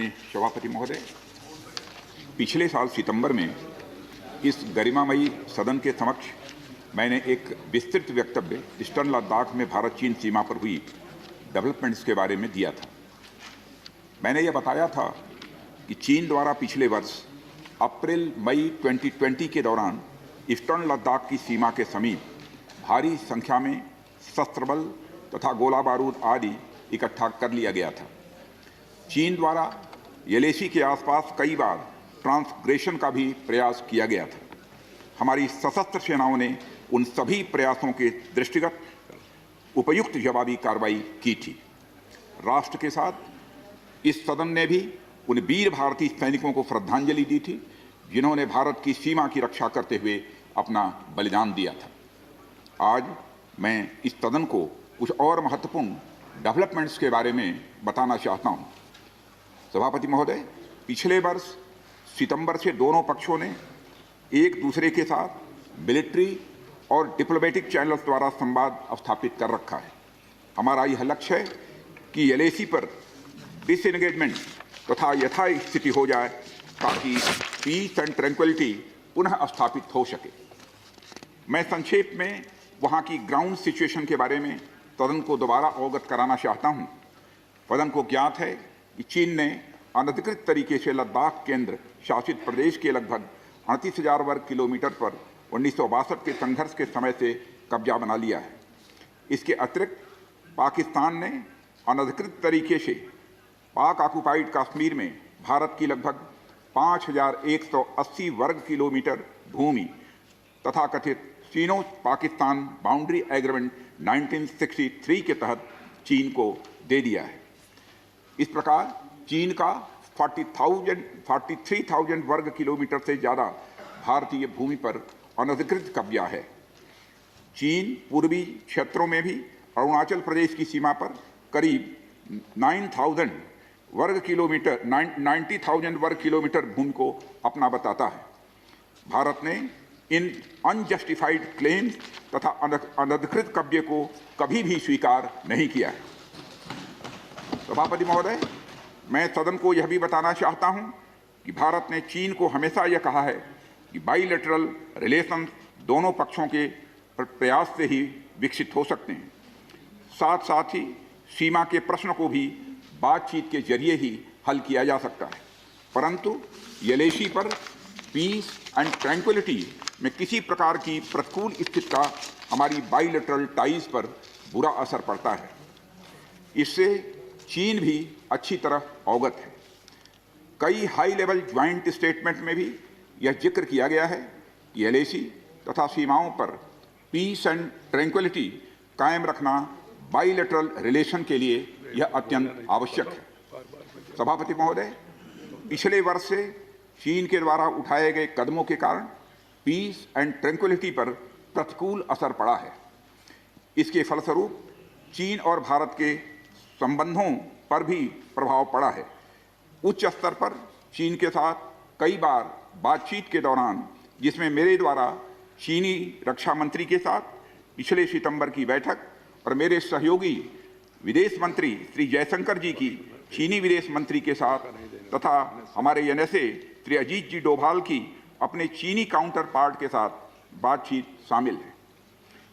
माननीय सभापति महोदय, पिछले साल सितंबर में इस गरिमामयी सदन के समक्ष मैंने एक विस्तृत वक्तव्य ईस्टर्न लद्दाख में भारत चीन सीमा पर हुई डेवलपमेंट्स के बारे में दिया था। मैंने यह बताया था कि चीन द्वारा पिछले वर्ष अप्रैल मई 2020 के दौरान ईस्टर्न लद्दाख की सीमा के समीप भारी संख्या में शस्त्र बल तथा गोला बारूद आदि इकट्ठा कर लिया गया था। चीन द्वारा एलएसी के आसपास कई बार ट्रांसग्रेशन का भी प्रयास किया गया था। हमारी सशस्त्र सेनाओं ने उन सभी प्रयासों के दृष्टिगत उपयुक्त जवाबी कार्रवाई की थी। राष्ट्र के साथ इस सदन ने भी उन वीर भारतीय सैनिकों को श्रद्धांजलि दी थी जिन्होंने भारत की सीमा की रक्षा करते हुए अपना बलिदान दिया था। आज मैं इस सदन को कुछ और महत्वपूर्ण डेवलपमेंट्स के बारे में बताना चाहता हूं। सभापति महोदय, पिछले वर्ष सितंबर से दोनों पक्षों ने एक दूसरे के साथ मिलिट्री और डिप्लोमेटिक चैनल्स द्वारा संवाद स्थापित कर रखा है। हमारा यह लक्ष्य है कि एलएसी पर डिसएंगेजमेंट तथा यथास्थिति हो जाए ताकि पीस एंड ट्रैंक्विलिटी पुनः स्थापित हो सके। मैं संक्षेप में वहां की ग्राउंड सिचुएशन के बारे में सदन को दोबारा अवगत कराना चाहता हूं। सदन को ज्ञात है कि चीन ने अनधिकृत तरीके से लद्दाख केंद्र शासित प्रदेश के लगभग 38,000 वर्ग किलोमीटर पर 1962 के संघर्ष के समय से कब्जा बना लिया है। इसके अतिरिक्त पाकिस्तान ने अनधिकृत तरीके से पाक ऑक्युपाइड कश्मीर में भारत की लगभग 5,180 वर्ग किलोमीटर भूमि तथा कथित चीनो पाकिस्तान बाउंड्री एग्रीमेंट 1963 के तहत चीन को दे दिया है। इस प्रकार चीन का 43,000 वर्ग किलोमीटर से ज़्यादा भारतीय भूमि पर अनधिकृत कब्जा है। चीन पूर्वी क्षेत्रों में भी अरुणाचल प्रदेश की सीमा पर करीब 90,000 वर्ग किलोमीटर 90,000 वर्ग किलोमीटर भूमि को अपना बताता है। भारत ने इन अनजस्टिफाइड क्लेम्स तथा अनधिकृत कब्जे को कभी भी स्वीकार नहीं किया है। सभापति महोदय, मैं सदन को यह भी बताना चाहता हूं कि भारत ने चीन को हमेशा यह कहा है कि बाइलेटरल रिलेशंस दोनों पक्षों के प्रयास से ही विकसित हो सकते हैं। साथ साथ ही सीमा के प्रश्न को भी बातचीत के जरिए ही हल किया जा सकता है। परंतु एलएसी पर पीस एंड ट्रैंक्विलिटी में किसी प्रकार की प्रतिकूल स्थिति का हमारी बाइलेटरल टाइज पर बुरा असर पड़ता है। इससे चीन भी अच्छी तरह अवगत है। कई हाई लेवल ज्वाइंट स्टेटमेंट में भी यह जिक्र किया गया है कि एलएसी तथा सीमाओं पर पीस एंड ट्रैंक्विलिटी कायम रखना बाइलेटरल रिलेशन के लिए यह अत्यंत आवश्यक है। सभापति महोदय, पिछले वर्ष से चीन के द्वारा उठाए गए कदमों के कारण पीस एंड ट्रैंक्विलिटी पर प्रतिकूल असर पड़ा है। इसके फलस्वरूप चीन और भारत के संबंधों पर भी प्रभाव पड़ा है। उच्च स्तर पर चीन के साथ कई बार बातचीत के दौरान, जिसमें मेरे द्वारा चीनी रक्षा मंत्री के साथ पिछले सितंबर की बैठक और मेरे सहयोगी विदेश मंत्री श्री जयशंकर जी की चीनी विदेश मंत्री के साथ तथा हमारे एनएसए श्री अजीत जी डोभाल की अपने चीनी काउंटर पार्ट के साथ बातचीत शामिल है।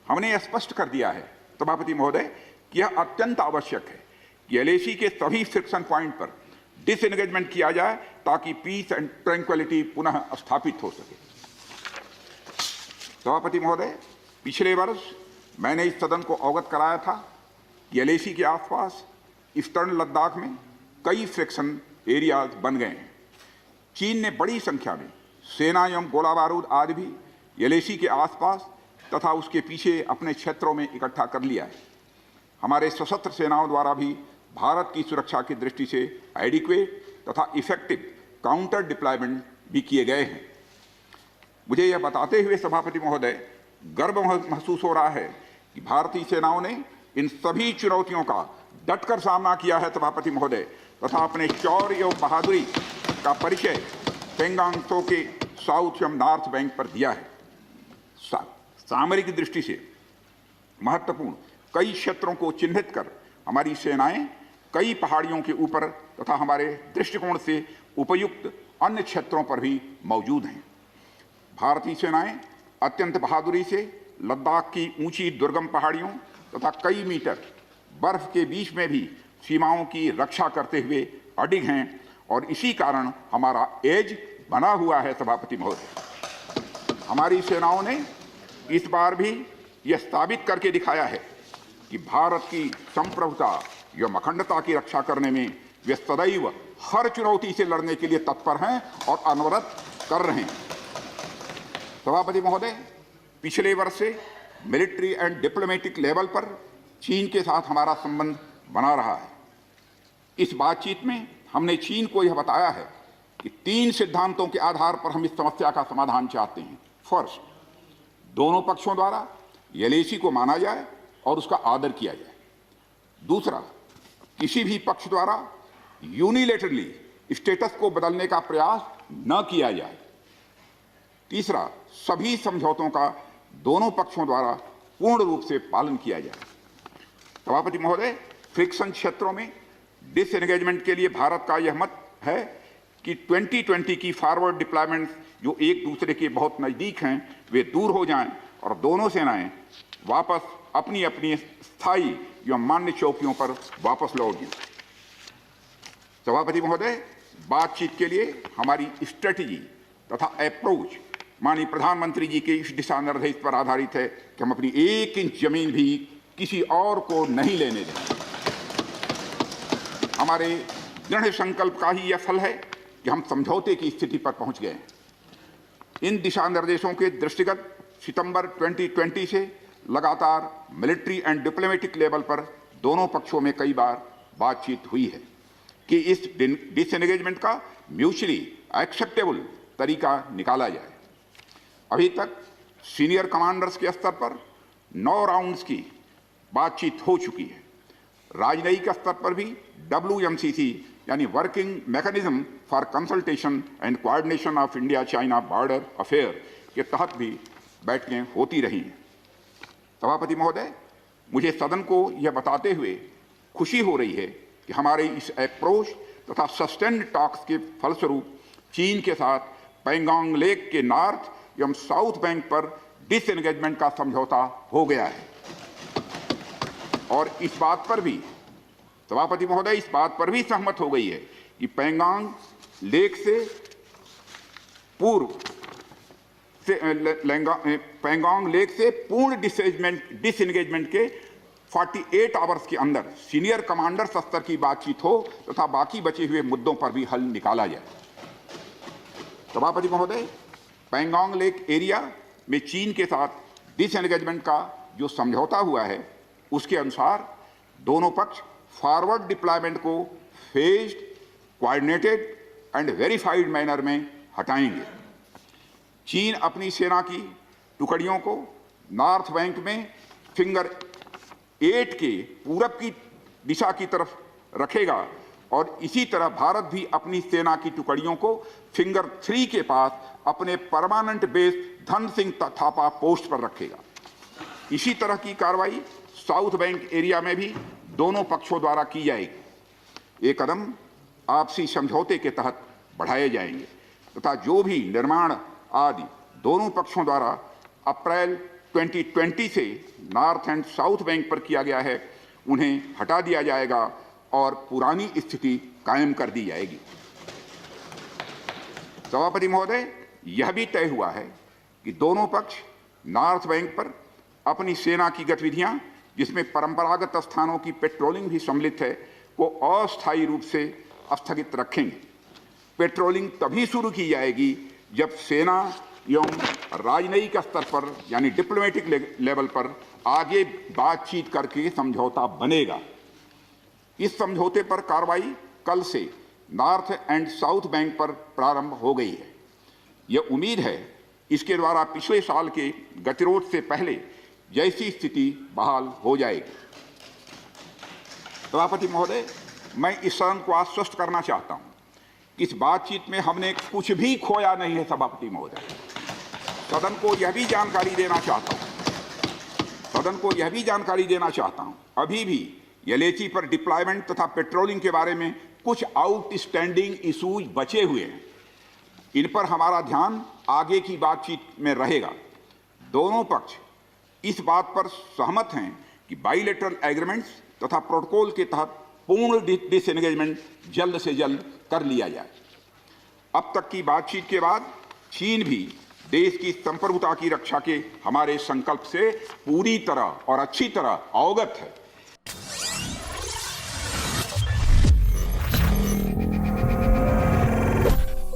हमने यह स्पष्ट कर दिया है सभापति महोदय कि यह अत्यंत आवश्यक है कि एलएसी के सभी फ्रिक्शन पॉइंट पर डिसएंगेजमेंट किया जाए ताकि पीस एंड ट्रैंक्विलिटी पुनः स्थापित हो सके। सभापति महोदय, पिछले वर्ष मैंने इस सदन को अवगत कराया था कि एलएसी के आसपास ईस्टर्न लद्दाख में कई फ्रिक्शन एरियाज बन गए हैं। चीन ने बड़ी संख्या में सेना एवं गोला बारूद आदि भी एलएसी के आसपास तथा उसके पीछे अपने क्षेत्रों में इकट्ठा कर लिया है। हमारे सशस्त्र सेनाओं द्वारा भी भारत की सुरक्षा की दृष्टि से एडिक्वेट तथा इफेक्टिव काउंटर डिप्लॉयमेंट भी किए गए हैं। मुझे यह बताते हुए सभापति महोदय गर्व महसूस हो रहा है कि भारतीय सेनाओं ने इन सभी चुनौतियों का डटकर सामना किया है सभापति महोदय, तथा अपने शौर्य एवं बहादुरी का परिचय पेंगांग त्सो के साउथ एवं नॉर्थ बैंक पर दिया है। सामरिक दृष्टि से महत्वपूर्ण कई क्षेत्रों को चिन्हित कर हमारी सेनाएं कई पहाड़ियों के ऊपर तथा हमारे दृष्टिकोण से उपयुक्त अन्य क्षेत्रों पर भी मौजूद हैं। भारतीय सेनाएं अत्यंत बहादुरी से लद्दाख की ऊंची दुर्गम पहाड़ियों तथा कई मीटर बर्फ के बीच में भी सीमाओं की रक्षा करते हुए अडिग हैं और इसी कारण हमारा एज बना हुआ है। सभापति महोदय, हमारी सेनाओं ने इस बार भी यह साबित करके दिखाया है कि भारत की संप्रभुता एवं अखंडता की रक्षा करने में वे सदैव हर चुनौती से लड़ने के लिए तत्पर हैं और अनवरत कर रहे हैं। सभापति महोदय, पिछले वर्ष से मिलिट्री एंड डिप्लोमेटिक लेवल पर चीन के साथ हमारा संबंध बना रहा है। इस बातचीत में हमने चीन को यह बताया है कि 3 सिद्धांतों के आधार पर हम इस समस्या का समाधान चाहते हैं। फर्स्ट, दोनों पक्षों द्वारा एलएसी को माना जाए और उसका आदर किया जाए। दूसरा, किसी भी पक्ष द्वारा यूनिलेटरली स्टेटस को बदलने का प्रयास न किया जाए। तीसरा, सभी समझौतों का दोनों पक्षों द्वारा पूर्ण रूप से पालन किया जाए। सभापति महोदय, फ्रिक्शन क्षेत्रों में डिसएंगेजमेंट के लिए भारत का यह मत है कि 2020 की फॉरवर्ड डिप्लॉयमेंट जो एक दूसरे के बहुत नज़दीक हैं वे दूर हो जाएं और दोनों सेनाएं वापस अपनी अपनी स्थायी एवं मान्य चौकियों पर वापस लौट जाएं। सभापति महोदय, बातचीत के लिए हमारी स्ट्रेटजी तथा अप्रोच माननीय प्रधानमंत्री जी के इस दिशा निर्देश पर आधारित है कि हम अपनी 1 इंच जमीन भी किसी और को नहीं लेने देंगे। हमारे दृढ़ संकल्प का ही यह फल है कि हम समझौते की स्थिति पर पहुंच गए हैं। इन दिशा निर्देशों के दृष्टिगत सितंबर 2020 से लगातार मिलिट्री एंड डिप्लोमेटिक लेवल पर दोनों पक्षों में कई बार बातचीत हुई है कि इस डिसएंगेजमेंट का म्यूचुअली एक्सेप्टेबल तरीका निकाला जाए। अभी तक सीनियर कमांडर्स के स्तर पर 9 राउंड्स की बातचीत हो चुकी है। राजनयिक स्तर पर भी WMCC यानी working mechanism for consultation and coordination of India China border affair के तहत भी बैठकें होती रही हैं। सभापति महोदय, मुझे सदन को यह बताते हुए खुशी हो रही है कि हमारे इस अप्रोच तथा सस्टेन्ड टॉक्स के फलस्वरूप चीन के साथ पैंगोंग लेक के नॉर्थ एवं साउथ बैंक पर डिसएंगेजमेंट का समझौता हो गया है। और इस बात पर भी सभापति महोदय इस बात पर भी सहमत हो गई है कि पैंगोंग लेक से पूर्व से पैंगोंग लेक से पूर्ण डिसएंगेजमेंट के 48 आवर्स के अंदर सीनियर कमांडर स्तर की बातचीत हो तथा बाकी बचे हुए मुद्दों पर भी हल निकाला जाए। सभापति महोदय, पैंगोंग लेक एरिया में चीन के साथ डिसएंगेजमेंट का जो समझौता हुआ है उसके अनुसार दोनों पक्ष फॉरवर्ड डिप्लॉयमेंट को phased, coordinated and verified manner में हटाएंगे। चीन अपनी सेना की टुकड़ियों को नॉर्थ बैंक में फिंगर 8 के पूरब की दिशा की तरफ रखेगा और इसी तरह भारत भी अपनी सेना की टुकड़ियों को फिंगर 3 के पास अपने permanent base Dhan Singh Thapa post पर रखेगा। इसी तरह की कार्रवाई साउथ बैंक एरिया में भी दोनों पक्षों द्वारा की जाएगी। ये कदम आपसी समझौते के तहत बढ़ाए जाएंगे तथा जो भी निर्माण आदि दोनों पक्षों द्वारा अप्रैल 2020 से नॉर्थ एंड साउथ बैंक पर किया गया है उन्हें हटा दिया जाएगा और पुरानी स्थिति कायम कर दी जाएगी। सभापति महोदय, यह भी तय हुआ है कि दोनों पक्ष नॉर्थ बैंक पर अपनी सेना की गतिविधियां जिसमें परंपरागत स्थानों की पेट्रोलिंग भी सम्मिलित है को अस्थायी रूप से स्थगित रखेंगे। पेट्रोलिंग तभी शुरू की जाएगी जब सेना एवं राजनयिक स्तर पर यानी डिप्लोमेटिक लेवल पर आगे बातचीत करके समझौता बनेगा। इस समझौते पर कार्रवाई कल से नॉर्थ एंड साउथ बैंक पर प्रारंभ हो गई है। यह उम्मीद है इसके द्वारा पिछले साल के गतिरोध से पहले जैसी स्थिति बहाल हो जाएगी। सभापति महोदय, मैं इस सदन को आश्वस्त करना चाहता हूं कि इस बातचीत में हमने कुछ भी खोया नहीं है। सभापति महोदय, सदन को यह भी जानकारी देना चाहता हूं अभी भी LAC पर डिप्लॉयमेंट तथा पेट्रोलिंग के बारे में कुछ आउटस्टैंडिंग इशूज बचे हुए हैं। इन पर हमारा ध्यान आगे की बातचीत में रहेगा। दोनों पक्ष इस बात पर सहमत हैं कि बाइलेटरल एग्रीमेंट्स तथा प्रोटोकॉल के तहत पूर्ण डिसएंगेजमेंट जल्द से जल्द कर लिया जाए। अब तक की बातचीत के बाद चीन भी देश की संप्रभुता की रक्षा के हमारे संकल्प से पूरी तरह और अच्छी तरह अवगत है।